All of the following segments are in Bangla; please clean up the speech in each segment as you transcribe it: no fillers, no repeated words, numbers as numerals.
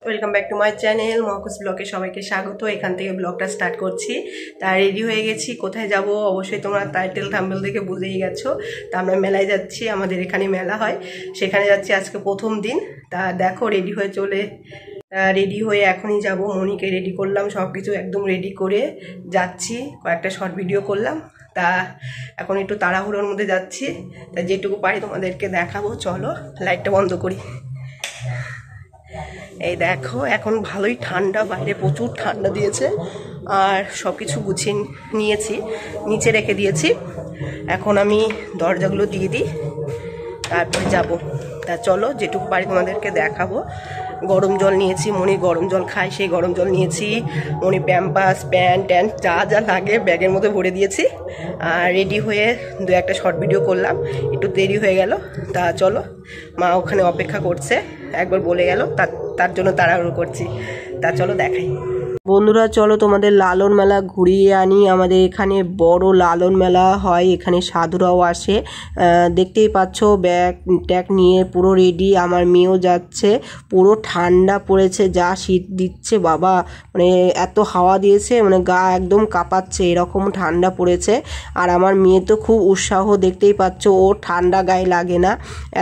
Welcome back to my channel মহকুস ব্লগে সবাইকে স্বাগত। এখান থেকে ব্লগটা স্টার্ট করছি। তা রেডি হয়ে গেছি, কোথায় যাব অবশ্যই তোমরা টাইটেল থাম্বনেল দেখে বুঝেই গেছো। তা আমরা মেলায় যাচ্ছি, আমাদের এখানে মেলা হয়, সেখানে যাচ্ছি আজকে প্রথম দিন। তা দেখো রেডি হয়ে এখনই যাব। মনিকে রেডি করলাম, সব কিছু একদম রেডি করে যাচ্ছি। কয়েকটা শর্ট ভিডিও করলাম। তা এখন একটু তাড়াহুড়োর মধ্যে যাচ্ছি, তা যেটুকু পারি তোমাদেরকে দেখাবো। চলো লাইটটা বন্ধ করি। এই দেখো এখন ভালোই ঠান্ডা, বাইরে প্রচুর ঠান্ডা দিয়েছে। আর সব কিছু গুছিয়ে নিয়েছি, নিচে রেখে দিয়েছি। এখন আমি দরজাগুলো দিয়ে দিই, তারপরে যাব। তা চলো যেটুকু পারি তোমাদেরকে দেখাবো। গরম জল নিয়েছি, মনি গরম জল খায়, সেই গরম জল নিয়েছি। মনি প্যাম্পাস প্যান্ট ট্যান্ট যা যা লাগে ব্যাগের মধ্যে ভরে দিয়েছি। আর রেডি হয়ে দু একটা শর্ট ভিডিও করলাম, একটু দেরি হয়ে গেল। তা চলো, মা ওখানে অপেক্ষা করছে, একবার বলে গেল, তার জন্য তাড়াহুড়ো করছি। তা চলো দেখাই। বন্ধুরা চলো তোমাদের লালন মেলা ঘুরিয়ে আনি। আমাদের এখানে বড় লালন মেলা হয়, এখানে সাধুরাও আসে। দেখতেই পাচ্ছ ব্যাগ ট্যাগ নিয়ে পুরো রেডি। আমার মেয়েও যাচ্ছে। পুরো ঠান্ডা পড়েছে, যা শীত দিচ্ছে বাবা, মানে এত হাওয়া দিয়েছে, মানে গা একদম কাঁপাচ্ছে, এরকম ঠান্ডা পড়েছে। আর আমার মেয়ে তো খুব উৎসাহ, দেখতেই পাচ্ছ, ওর ঠান্ডা গায়ে লাগে না,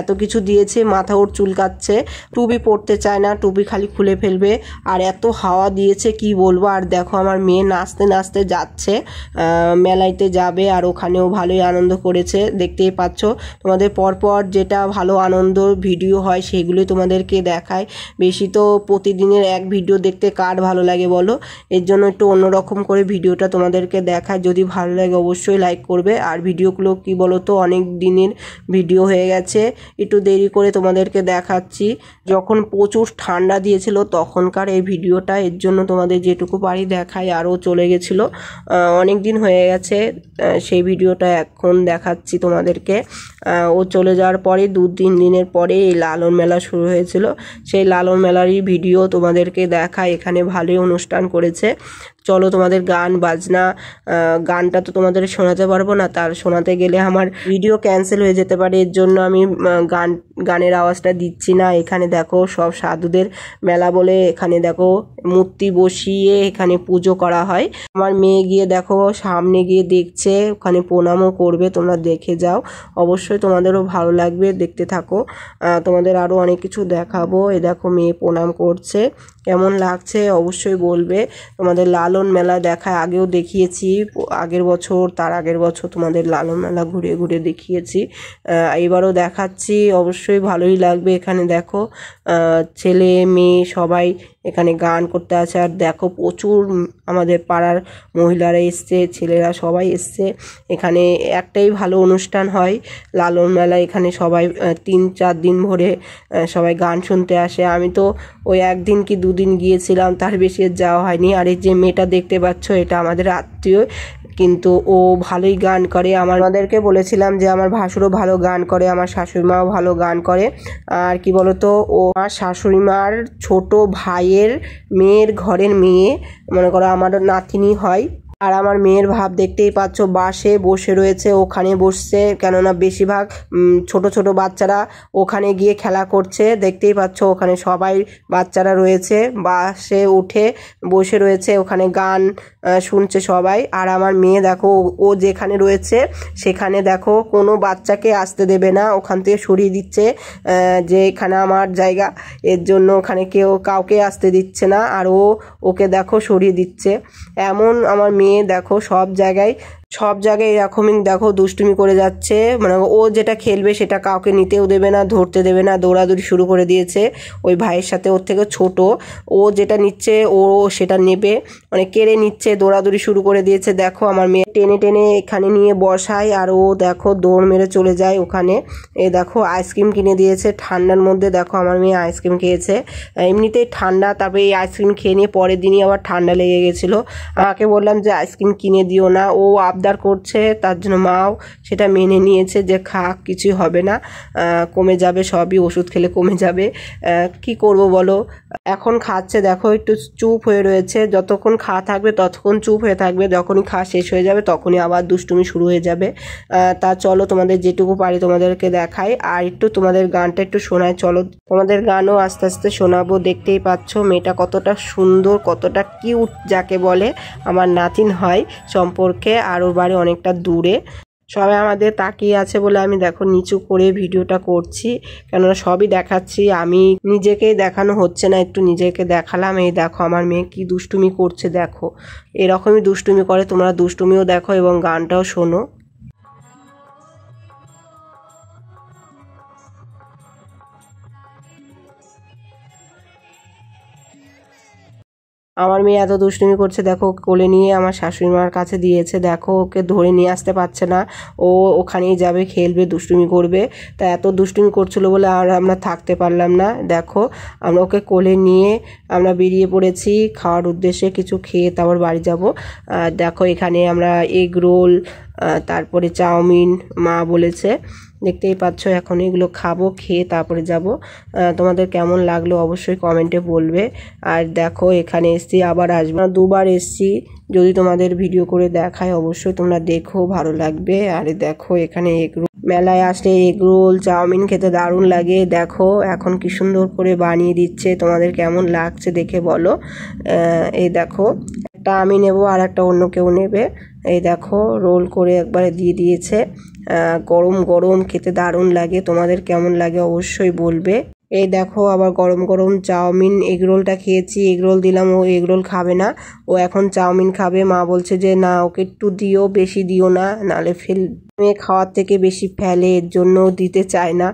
এত কিছু দিয়েছে। মাথা ওর চুলকাচ্ছে, টুপি পরতে চায় না, টুপি খালি খুলে ফেলবে। আর এত হাওয়া দিয়েছে কি বলবো। আর দেখো আমার মেয়ে নাচতে নাচতে যাচ্ছে, মেলাইতে যাবে। আর ওখানেও ভালোই আনন্দ করেছে, দেখতেই পাচ্ছ। তোমাদের পরপর যেটা ভালো আনন্দ ভিডিও হয় সেগুলোই তোমাদেরকে দেখায়। বেশি তো প্রতিদিনের এক ভিডিও দেখতে কার ভালো লাগে বলো। এর জন্য একটু অন্যরকম করে ভিডিওটা তোমাদেরকে দেখায়। যদি ভালো লাগে অবশ্যই লাইক করবে। আর ভিডিওগুলো কি বলো তো, অনেক দিনের ভিডিও হয়ে গেছে, একটু দেরি করে তোমাদেরকে দেখাচ্ছি। যখন প্রচুর ঠান্ডা দিয়েছিল তখনকার এই ভিডিওটা, এর জন্য তোমাদের যেটুকু পারি দেখাই। আরও চলে গেছিলো, অনেক দিন হয়ে গেছে, সেই ভিডিওটা এখন দেখাচ্ছি তোমাদেরকে। ও চলে যাওয়ার পরে 2-3 দিনের পরে এই লালন মেলা শুরু হয়েছিল, সেই লালন মেলারই ভিডিও তোমাদেরকে দেখায়। এখানে ভালোই অনুষ্ঠান করেছে। চলো তোমাদের গান বাজনা, গানটা তো তোমাদের শোনাতে পারবো না, তার শোনাতে গেলে আমার ভিডিও ক্যান্সেল হয়ে যেতে পারে, এর জন্য আমি গানের আওয়াজটা দিচ্ছি না। এখানে দেখো সব সাধুদের মেলা বলে, এখানে দেখো মূর্তি বসিয়ে এখানে পুজো করা হয়। আমার মেয়ে গিয়ে দেখো সামনে গিয়ে দেখছে, ওখানে প্রণামও করবে, তোমরা দেখে যাও, অবশ্যই তোমাদেরও ভালো লাগবে, দেখতে থাকো। তোমাদের আরও অনেক কিছু দেখাবো। এ দেখো মেয়ে প্রণাম করছে, কেমন লাগছে অবশ্যই বলবে। তোমাদের লালন মেলা দেখায়, আগেও দেখিয়েছি, আগের বছর তার আগের বছর তোমাদের লালন মেলা ঘুরে ঘুরে দেখিয়েছি, এবারও দেখাচ্ছি, অবশ্যই ভালোই লাগবে। এখানে দেখো ছেলে মেয়ে সবাই এখানে গান করতে আছে। আর দেখো প্রচুর আমাদের পাড়ার মহিলারা এসছে, ছেলেরা সবাই এসছে। এখানে একটাই ভালো অনুষ্ঠান হয় লালন মেলা, এখানে সবাই 3-4 দিন ভরে সবাই গান শুনতে আসে। আমি তো ওই 1 দিন কি 2 দিন গিয়েছিলাম, তার বেশি যাওয়া হয়নি। আর এই যে মেয়েটা দেখতে পাচ্ছ, এটা আমাদের আত্মীয়, কিন্তু ও ভালোই গান করে। আমাদেরকে বলেছিলাম যে আমার ভাসুরও ভালো গান করে, আমার শাশুড়ি মাও ভালো গান করে। আর কি বলতো, ও আমার শাশুড়ি মার ছোট ভাইয়ের মেয়ের ঘরের মেয়ে, মনে করো আমার নাতিনি হয়। আর আমার মেয়ের ভাব দেখতেই পাচ্ছ, বাসে বসে রয়েছে, ওখানে বসছে, কেননা বেশিরভাগ ছোট ছোট বাচ্চারা ওখানে গিয়ে খেলা করছে, দেখতেই পাচ্ছ। ওখানে সবাই বাচ্চারা রয়েছে, বাসে উঠে বসে রয়েছে, ওখানে গান শুনছে সবাই। আর আমার মেয়ে দেখো, ও যেখানে রয়েছে সেখানে দেখো কোনো বাচ্চাকে আসতে দেবে না, ওখান থেকে সরিয়ে দিচ্ছে, যে এখানে আমার জায়গা, এর জন্য ওখানে কাউকে আসতে দিচ্ছে না। আর ওকে দেখো সরিয়ে দিচ্ছে। এমন আমার মেয়ে দেখো সব জায়গায় এরকমই দেখো দুষ্টুমি করে যাচ্ছে, মানে ও যেটা খেলবে সেটা কাউকে নিতেও দেবে না, ধরতে দেবে না, দৌড়াদৌড়ি শুরু করে দিয়েছে ওই ভাইয়ের সাথে। ওর থেকে ছোট, ও যেটা নিচ্ছে ও সেটা নেবে, মানে কেড়ে নিচ্ছে, দৌড়াদৌড়ি শুরু করে দিয়েছে। দেখো আমার মেয়ে টেনে টেনে এখানে নিয়ে বসায়, আর ও দেখো দৌড় মেরে চলে যায় ওখানে। এ দেখো আইসক্রিম কিনে দিয়েছে, ঠান্ডার মধ্যে দেখো আমার মেয়ে আইসক্রিম খেয়েছে। এমনিতেই ঠান্ডা, তারপরে এই আইসক্রিম খেয়ে নিয়ে পরের দিনই আবার ঠান্ডা লেগে গেছিলো। আমাকে বললাম যে আইসক্রিম কিনে দিও না, ও আবদার করছে, তার জন্য মাও সেটা মেনে নিয়েছে যে খাক, কিছুই হবে না, কমে যাবে, সবই ওষুধ খেলে কমে যাবে। কি করব বলো। এখন খাচ্ছে, দেখো একটু চুপ হয়ে রয়েছে, যতক্ষণ খাওয়া থাকবে ততক্ষণ চুপ হয়ে থাকবে, যখনই খাওয়া শেষ হয়ে যাবে তখনই আবার দুষ্টুমি শুরু হয়ে যাবে। তা চলো তোমাদের যেটুকু পারি তোমাদেরকে দেখাই, আর একটু তোমাদের গানটা একটু শোনায়, চলো তোমাদের গানও আস্তে আস্তে শোনাবো। দেখতেই পাচ্ছ মেয়েটা কতটা সুন্দর, কতটা কিউট যাকে বলে, আমার নাতিন হয় সম্পর্কে, আর ওর বাড়ি অনেকটা দূরে। সবাই আমাদের তাকিয়ে আছে বলে আমি দেখো নিচু করে ভিডিওটা করছি, কেননা সবই দেখাচ্ছি, আমি নিজেকেই দেখানো হচ্ছে না, একটু নিজেকে দেখালাম। এই দেখো আমার মেয়ে কি দুষ্টুমি করছে, দেখো এরকমই দুষ্টুমি করে, তোমরা দুষ্টুমিও দেখো এবং গানটাও শোনো। আমার মেয়ে এত দুষ্টুমি করছে, দেখো কোলে নিয়ে আমার শাশুড়ি মার কাছে দিয়েছে, দেখো ওকে ধরে নিয়ে আসতে পারছে না, ও ওখানেই যাবে, খেলবে, দুষ্টুমি করবে। তা এত দুষ্টুমি করছিল বলে আর আমরা থাকতে পারলাম না, দেখো আমরা ওকে কোলে নিয়ে আমরা বেরিয়ে পড়েছি খাওয়ার উদ্দেশ্যে, কিছু খেয়ে তারপর বাড়ি যাব। দেখো এখানে আমরা এগ রোল, তারপরে চাউমিন মা বলেছে, দেখতেই পাচ্ছ, এখন এগুলো খাবো, খেয়ে তারপরে যাব। তোমাদের কেমন লাগলো অবশ্যই কমেন্টে বলবে। আর দেখো এখানে এসছি, আবার আসবো, দুবার এসছি, যদি তোমাদের ভিডিও করে দেখায় অবশ্যই তোমরা দেখো, ভালো লাগবে। আর দেখো এখানে মেলায় আসলে এগ রোল চাউমিন খেতে দারুণ লাগে, দেখো এখন কি সুন্দর করে বানিয়ে দিচ্ছে, তোমাদের কেমন লাগছে দেখে বলো। এই দেখো একটা আমি নেব আর একটা অন্য কেউ নেবে, এই দেখো রোল করে একবারে দিয়ে দিয়েছে, গরম গরম খেতে দারুণ লাগে, তোমাদের কেমন লাগে অবশ্যই বলবে। এই দেখো আবার গরম গরম চাউমিন, এগ রোলটা খেয়েছি, এগ রোল দিলাম, ও এগ রোল খাবে না, ও এখন চাউমিন খাবে। মা বলছে যে না ওকে একটু দিও, বেশি দিও না, নালে মেয়ে খাওয়ার থেকে বেশি ফেলে, এর জন্য দিতে চায় না,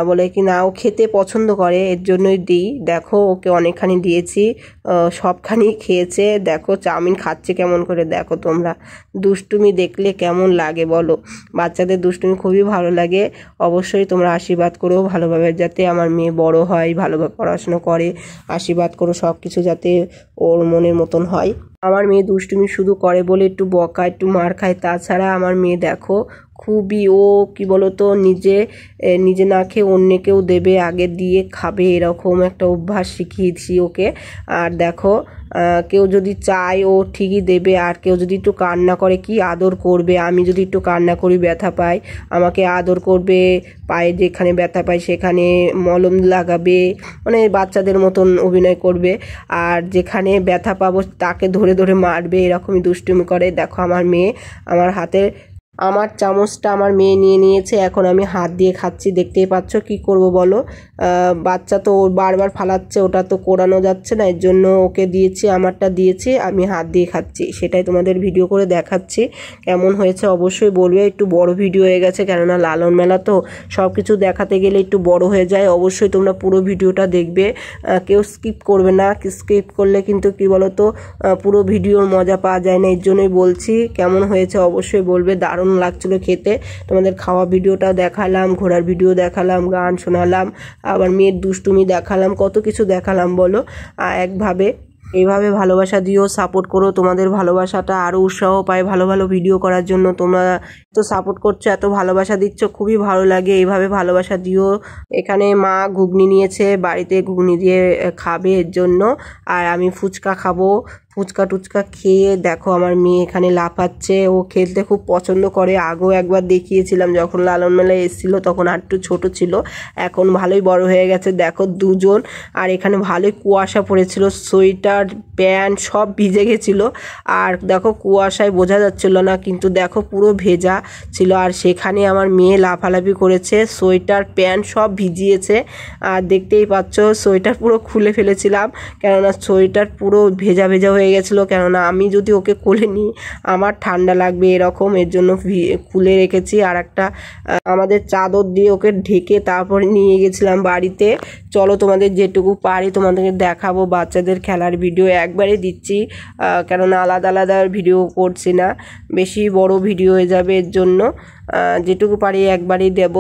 বলে কি না ও খেতে পছন্দ করে, এর জন্যই দিই। দেখো ওকে অনেকখানি দিয়েছি, সবখানি খেয়েছে, দেখো চাউমিন খাচ্ছে কেমন করে, দেখো তোমরা দুষ্টুমি দেখলে কেমন লাগে বলো, বাচ্চাদের দুষ্টুমি খুবই ভালো লাগে। অবশ্যই তোমরা আশীর্বাদ করো ভালোভাবে, যাতে আমার মেয়ে বড় হয়, ভালোভাবে পড়াশুনো করে, আশীর্বাদ করো সব কিছু যাতে ওর মনের মতন হয়। আমার মেয়ে দুষ্টুমি শুধু করে বলে একটু বকা একটু মার খায়, তাছাড়া আমার মেয়ে দেখো খুবই, ও কি বলতো নিজে না খেয়ে অন্যকেও দেবে, আগে দিয়ে খাবে, এরকম একটা অভ্যাস শিখিয়েছি ওকে। আর দেখো কেউ যদি চায় ও ঠিকই দেবে, আর কেউ যদি একটু কান্না করে কি আদর করবে, আমি যদি একটু কান্না করি ব্যথা পাই আমাকে আদর করবে, পায়ে যেখানে ব্যথা পায় সেখানে মলম লাগাবে, মানে বাচ্চাদের মতন অভিনয় করবে, আর যেখানে ব্যথা পাবো তাকে ধরে ধরে মারবে, এরকমই দুষ্টুমি করে। দেখো আমার মেয়ে আমার হাতে আমার চামচটা আমার মেয়ে নিয়ে নিয়েছে, এখন আমি হাত দিয়ে খাচ্ছি, দেখতেই পাচ্ছ, কি করব বলো, বাচ্চা তো বারবার ফালাচ্ছে, ওটা তো কোরানো যাচ্ছে না, এর জন্য ওকে দিয়েছি, আমারটা দিয়েছি, আমি হাত দিয়ে খাচ্ছি, সেটাই তোমাদের ভিডিও করে দেখাচ্ছি। কেমন হয়েছে অবশ্যই বলবে, একটু বড় ভিডিও হয়ে গেছে, কেননা লালন মেলা তো সব কিছু দেখাতে গেলে একটু বড় হয়ে যায়। অবশ্যই তোমরা পুরো ভিডিওটা দেখবে, কেউ স্কিপ করবে না, স্কিপ করলে কিন্তু কি বলো তো পুরো ভিডিওর মজা পাওয়া যায় না, এর জন্যই বলছি। কেমন হয়েছে অবশ্যই বলবে, দারুণ লাগছিল খেতে। তোমাদের খাওয়া ভিডিওটা দেখালাম, ঘোরার ভিডিও দেখালাম, গান শোনালাম, আবার মেয়ের দুষ্টুমি দেখালাম, কত কিছু দেখালাম বলো। এইভাবে ভালোবাসা দিও, সাপোর্ট করো, তোমাদের ভালোবাসাটা আরও উৎসাহ পায় ভালো ভালো ভিডিও করার জন্য। তোমরা তো সাপোর্ট করছো, এত ভালোবাসা দিচ্ছ, খুবই ভালো লাগে, এইভাবে ভালোবাসা দিও। এখানে মা ঘুগনি নিয়েছে, বাড়িতে ঘুগনি দিয়ে খাবে এর জন্য, আর আমি ফুচকা খাবো, ফুচকা টুচকা খেয়ে দেখো আমার মেয়ে এখানে লাফাচ্ছে, ও খেলতে খুব পছন্দ করে। আগেও একবার দেখিয়েছিলাম যখন লালন মেলায় এসেছিলো, তখন আর একটু ছোটো ছিল, এখন ভালোই বড় হয়ে গেছে, দেখো দুজন। আর এখানে ভালোই কুয়াশা পড়েছিল, সোয়েটার প্যান্ট সব ভিজে গেছিলো, আর দেখো কুয়াশায় বোঝা যাচ্ছিল না, কিন্তু দেখো পুরো ভেজা ছিল। আর সেখানে আমার মেয়ে লাফালাফি করেছে, সোয়েটার প্যান্ট সব ভিজিয়েছে, আর দেখতেই পাচ্ছ সোয়েটার পুরো খুলে ফেলেছিলাম, কেননা সোয়েটার পুরো ভেজা ভেজা হয়ে গেছিলো, কেননা আমি যদি ওকে কোলে নিই আমার ঠান্ডা লাগবে এরকম, এর জন্য খুলে রেখেছি। আর একটা আমাদের চাদর দিয়ে ওকে ঢেকে তারপরে নিয়ে গেছিলাম বাড়িতে। চলো তোমাদের যেটুকু পারি তোমাদেরকে দেখাবো, বাচ্চাদের খেলার ভিডিও একবারে দিচ্ছি, কেননা আলাদা আলাদা ভিডিও করছি না, বেশি বড় ভিডিও হয়ে যাবে, এর জন্য যেটুকু পারি একবারেই দেব।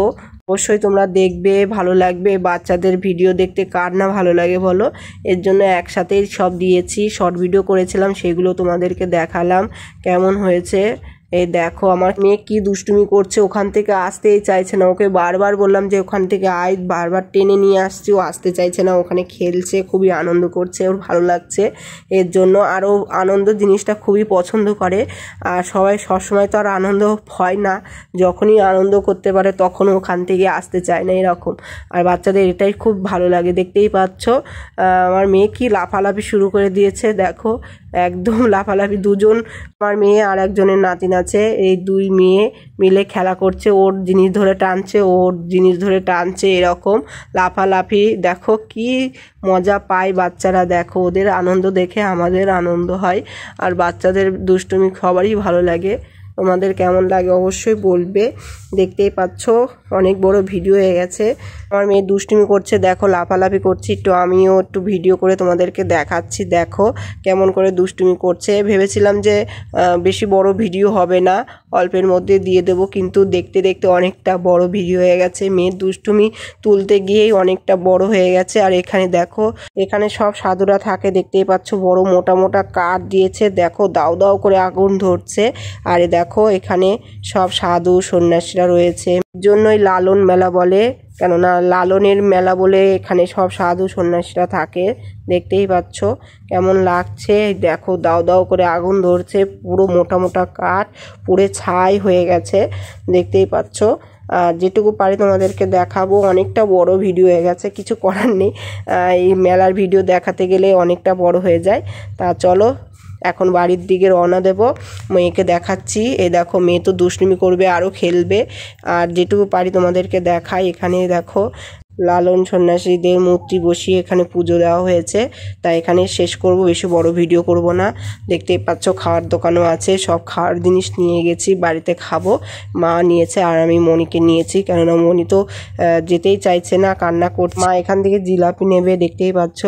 অবশ্যই তোমরা দেখবে, ভালো লাগবে, বাচ্চাদের ভিডিও দেখতে কার না ভালো লাগে বলো, এর জন্য একসাথেই সব দিয়েছি। শর্ট ভিডিও করেছিলাম, সেগুলো তোমাদেরকে দেখালাম, কেমন হয়েছে এই দেখো আমার মেয়ে কি দুষ্টুমি করছে, ওখান থেকে আসতেই চাইছে না। ওকে বারবার বললাম যে ওখান থেকে আয়, বারবার টেনে নিয়ে আসছি, ও আসতে চাইছে না। ওখানে খেলছে, খুবই আনন্দ করছে, ওর ভালো লাগছে এর জন্য। আরও আনন্দ জিনিসটা খুবই পছন্দ করে। আর সবাই সবসময় তো আর আনন্দ হয় না, যখনই আনন্দ করতে পারে তখন ওখান থেকে আসতে চায় না এরকম। আর বাচ্চাদের এটাই খুব ভালো লাগে। দেখতেই পাচ্ছ আমার মেয়ে কি লাফালাফি শুরু করে দিয়েছে, দেখো একদম লাফালাফি। দুজন, আমার মেয়ে আর একজনের নাতিন আছে, এই দুই মেয়ে মিলে খেলা করছে, ওর জিনিস ধরে টানছে, ওর জিনিস ধরে টানছে, এরকম লাফালাফি। দেখো কি মজা পায় বাচ্চারা, দেখো ওদের আনন্দ দেখে আমাদের আনন্দ হয়। আর বাচ্চাদের দুষ্টুমি সবারই ভালো লাগে। তোমাদের কেমন লাগে অবশ্যই বলবে। দেখতেই পাচ্ছ অনেক বড় ভিডিও হয়ে গেছে। আমার মেয়ে দুষ্টুমি করছে, দেখো লাফালাফি করছি, একটু আমিও একটু ভিডিও করে তোমাদেরকে দেখাচ্ছি। দেখো কেমন করে দুষ্টুমি করছে। ভেবেছিলাম যে বেশি বড় ভিডিও হবে না, অল্পের মধ্যে দিয়ে দেবো, কিন্তু দেখতে দেখতে অনেকটা বড় ভিডিও হয়ে গেছে। মেয়ের দুষ্টুমি তুলতে গিয়েই অনেকটা বড় হয়ে গেছে। আর এখানে দেখো, এখানে সব সাধুরা থাকে, দেখতেই পাচ্ছ বড় মোটা মোটা কাঠ দিয়েছে, দেখো দাও দাও করে আগুন ধরছে। আর দেখো এখানে সব সাধু সন্ন্যাসীরা রয়েছে, জন্যই লালন মেলা বলে, কেননা লালনের মেলা বলে এখানে সব সাধু সন্ন্যাসীরা থাকে। দেখতেই পাচ্ছ কেমন লাগছে, দেখো দাও দাও করে আগুন ধরছে, পুরো মোটা মোটা কাঠ পুড়ে ছাই হয়ে গেছে, দেখতেই পাচ্ছ। আর যেটুকু পারি তোমাদেরকে দেখাবো। অনেকটা বড় ভিডিও হয়ে গেছে, কিছু করার নেই, এই মেলার ভিডিও দেখাতে গেলে অনেকটা বড় হয়ে যায়। তা চলো এখন বাড়ির দিকে রওনা দেব, মেয়েকে দেখাচ্ছি। এই দেখো মেয়ে তো দুষ্টুমি করবে, আরও খেলবে। আর যেটুকু পারি তোমাদেরকে দেখাই। এখানে দেখো লালন সন্ন্যাসীদের মূর্তি বসিয়ে এখানে পুজো দেওয়া হয়েছে, তাই এখানে শেষ করব, বেশি বড় ভিডিও করব না। দেখতেই পাচ্ছ খাওয়ার দোকানও আছে, সব খাওয়ার জিনিস নিয়ে গেছি, বাড়িতে খাবো। মা নিয়েছে আর আমি মনিকে নিয়েছি, কেননা মনি তো যেতেই চাইছে না, কান্না করছে। মা এখান থেকে জিলাপি নেবে, দেখতেই পাচ্ছ।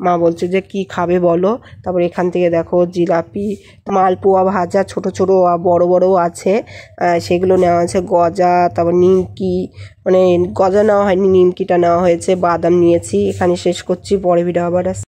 মা বলছে যে কি খাবে বলো। তারপর এখান থেকে দেখো জিলাপি, মালপোয়া ভাজা, ছোট ছোট বড় বড়ও আছে, সেগুলো নেওয়া আছে। গজা, তারপর নিমকি, মানে গজা নেওয়া হয়নি, নিমকিটা নেওয়া হয়েছে। বাদাম নিয়েছি। এখানে শেষ করছি, পরে ভিডিও আবার